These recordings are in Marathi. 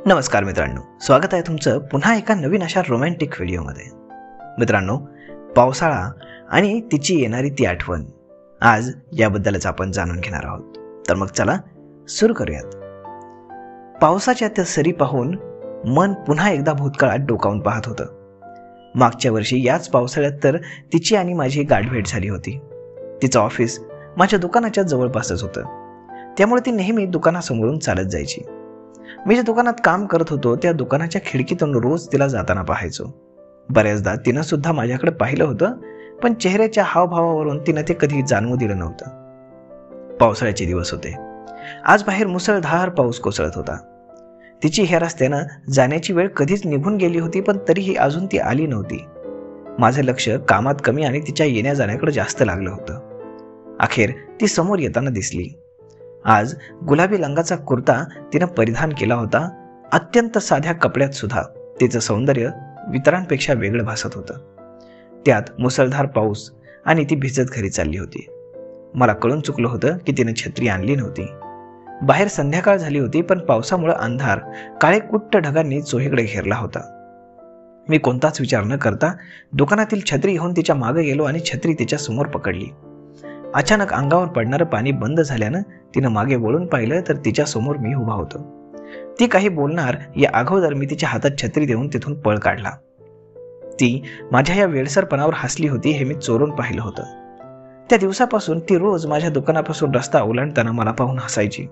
नमस्कार मित्रांनो, स्वागत आहे तुमचं पुन्हा एका नवीन अशा रोमॅन्टिक व्हिडिओमध्ये. मित्रांनो, पावसाळा आणि तिची येणारी ती आठवण, आज याबद्दलच आपण जाणून घेणार आहोत. तर मग चला सुरू करूयात. पावसाच्या त्या सरी पाहून मन पुन्हा एकदा भूतकाळात डोकावून पाहत होतं. मागच्या वर्षी याच पावसाळ्यात तर तिची आणि माझी गाठभेट झाली होती. तिचं ऑफिस माझ्या दुकानाच्या जवळपासच होतं, त्यामुळे ती नेहमी दुकानासमोरून चालत जायची. मी ज्या दुकानात काम करत होतो त्या दुकानाच्या खिडकीतून रोज तिला जाताना पाहायचो. बऱ्याचदा तिनं सुद्धा माझ्याकडे पाहिलं होतं, पण चेहऱ्याच्या हावभावावरून तिनं ते कधी जाणवू दिलं नव्हतं. पावसाळ्याचे दिवस होते. आज बाहेर मुसळधार पाऊस कोसळत होता. तिची ह्या रस्त्यानं जाण्याची वेळ कधीच निघून गेली होती, पण तरीही अजून ती आली नव्हती. माझं लक्ष कामात कमी आणि तिच्या येण्या जाण्याकडे जास्त लागलं होतं. अखेर ती समोर येताना दिसली. आज गुलाबी रंगाचा कुर्ता तिनं परिधान केला होता. अत्यंत साध्या कपड्यात सुद्धा तिचं सौंदर्य इतरांपेक्षा वेगळं भासत होतं. त्यात मुसळधार पाऊस आणि ती भिजत घरी चालली होती. मला कळून चुकलं होतं की तिनं छत्री आणली नव्हती. बाहेर संध्याकाळ झाली होती, पण पावसामुळे अंधार काळे कुट्ट ढगांनी चोहीकडे घेरला होता. मी कोणताच विचार न करता दुकानातील छत्री घेऊन तिच्या मागे गेलो आणि छत्री तिच्या समोर पकडली. अचानक अंगावर पडणारं पाणी बंद झाल्यानं तिनं मागे वळून पाहिलं तर तिच्या समोर मी उभा होतो. ती काही बोलणार या अगोदर मी तिच्या हातात छत्री देऊन तिथून पळ काढला. ती माझ्या या वेडसरपणावर हसली होती हे मी चोरून पाहिलं होतं. त्या दिवसापासून ती रोज माझ्या दुकानापासून रस्ता ओलांडताना मला पाहून हसायची.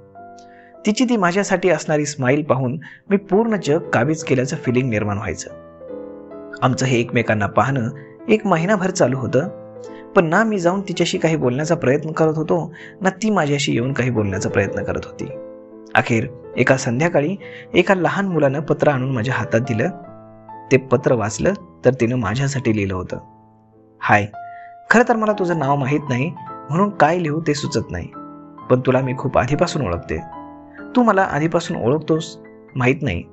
तिची ती माझ्यासाठी असणारी स्माईल पाहून मी पूर्ण जग काबीज केल्याचं फिलिंग निर्माण व्हायचं. आमचं हे एकमेकांना पाहणं एक महिनाभर चालू होतं, पण ना मी जाऊन तिच्याशी काही बोलण्याचा प्रयत्न करत होतो, ना ती माझ्याशी येऊन काही बोलण्याचा प्रयत्न करत होती. अखेर एका संध्याकाळी एका लहान मुलानं पत्र आणून माझ्या हातात दिलं. ते पत्र वाचलं तर तिनं माझ्यासाठी लिहिलं होतं, हाय, खरं तर मला तुझं नाव माहीत नाही म्हणून काय लिहू ते सुचत नाही, पण तुला मी खूप आधीपासून ओळखते. तू मला आधीपासून ओळखतोस माहीत नाही.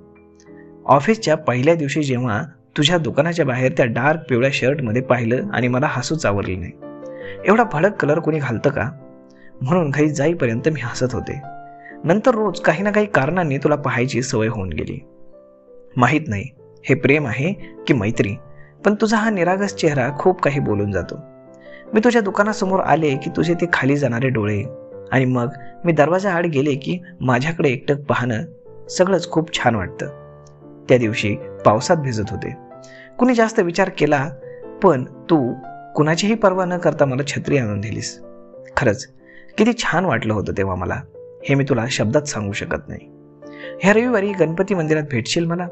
ऑफिसच्या पहिल्या दिवशी जेव्हा तुझ्या दुकानाच्या बाहेर त्या डार्क पिवळ्या शर्टमध्ये पाहिलं आणि मला हसूच आवरली नाही. एवढा भडक कलर कोणी घालतं का म्हणून घरी जाईपर्यंत मी हसत होते. नंतर रोज काही ना काही कारणांनी तुला पाहायची सवय होऊन गेली. माहीत नाही हे प्रेम आहे की मैत्री, पण तुझा हा निरागस चेहरा खूप काही बोलून जातो. मी तुझ्या दुकानासमोर आले की तुझे ते खाली जाणारे डोळे, आणि मग मी दरवाजा आड गेले की माझ्याकडे एकटक पाहणं, सगळंच खूप छान वाटतं. त्या दिवशी पावसात भिजत होते. कुणी जास्त विचार केला, पण तू कुणाचीही पर्वा न करता मला छत्री आणून दिलीस. खरंच किती छान वाटलं होतं तेव्हा मला, हे मी तुला शब्दात सांगू शकत नाही. ह्या रविवारी गणपती मंदिरात भेटशील मला?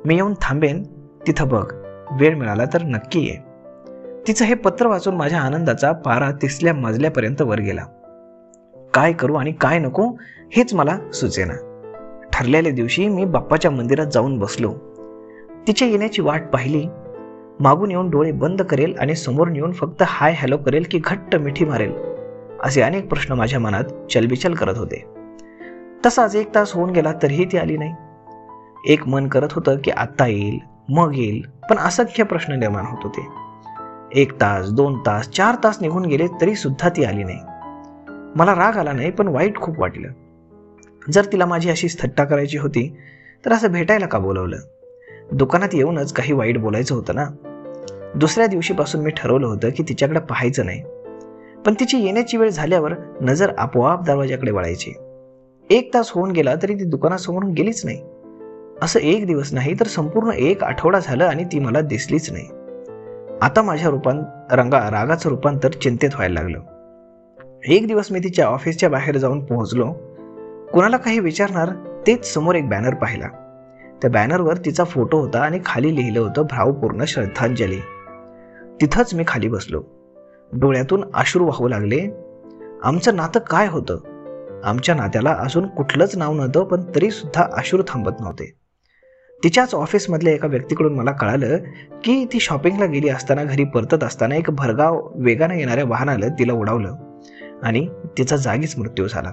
मी येऊन थांबेन तिथं बघ, वेळ मिळाला तर नक्की ये. तिचं हे पत्र वाचून माझ्या आनंदाचा पारा 30ल्या मजल्यापर्यंत वर गेला. काय करू आणि काय नको हेच मला सुचेना. ठरलेल्या दिवशी मी बाप्पाच्या मंदिरात जाऊन बसलो. तिच्या येण्याची वाट पाहिली. मागून येऊन डोळे बंद करेल आणि समोरून येऊन फक्त हाय हॅलो करेल की घट्ट मिठी मारेल, असे अनेक प्रश्न माझ्या मनात चलबिचल करत होते. तसाच 1 तास होऊन गेला तरीही ती आली नाही. एक मन करत होतं की आत्ता येईल, मग येईल, पण असंख्य प्रश्न निर्माण होत होते. 1 तास, 2 तास, 4 तास निघून गेले तरी सुद्धा ती आली नाही. मला राग आला नाही, पण वाईट खूप वाटलं. जर तिला माझी अशीच थट्टा करायची होती तर असं भेटायला का बोलवलं? दुकानात येऊनच काही वाईट बोलायचं होतं ना. दुसऱ्या दिवशीपासून मी ठरवलं होतं की तिच्याकडे पाहायचं नाही, पण तिची येण्याची वेळ झाल्यावर नजर आपोआप दरवाजाकडे वळायची. 1 तास होऊन गेला तरी ती दुकानासमोरून गेलीच नाही. असं 1 दिवस नाही तर संपूर्ण 1 आठवडा झालं आणि ती मला दिसलीच नाही. आता माझ्या रागाचं रूपांतर चिंतेत व्हायला लागलं. एक दिवस मी तिच्या ऑफिसच्या बाहेर जाऊन पोहोचलो. कुणाला काही विचारणार तेच समोर एक बॅनर पाहिला. त्या बॅनरवर तिचा फोटो होता आणि खाली लिहिलं होतं, भावपूर्ण श्रद्धांजली. तिथंच मी खाली बसलो. डोळ्यातून अश्रू वाहू लागले. आमचं नातं काय होतं? आमच्या नात्याला अजून कुठलंच नाव नव्हतं, पण तरी सुद्धा अश्रू थांबत नव्हते. तिच्याच ऑफिसमधल्या एका व्यक्तीकडून मला कळालं की ती शॉपिंगला गेली असताना घरी परतत असताना एक भरधाव वेगानं येणाऱ्या वाहनानं तिला उडवलं आणि तिचा जागीच मृत्यू झाला.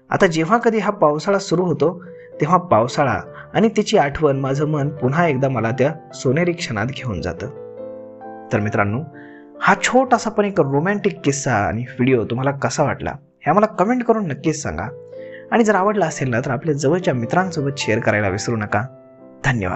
आता जेव्हा कधी हा पावसाळा सुरू होतो तेव्हा पावसाळा आणि तिची आठवण माझं मन पुन्हा एकदा मला त्या सोनेरी क्षणात घेऊन जातं. तर मित्रांनो, हा छोटासा पण एक रोमॅन्टिक किस्सा आणि व्हिडिओ तुम्हाला कसा वाटला हे आम्हाला कमेंट करून नक्कीच सांगा. आणि जर आवडला असेल ना तर आपल्या जवळच्या मित्रांसोबत शेअर करायला विसरू नका. धन्यवाद.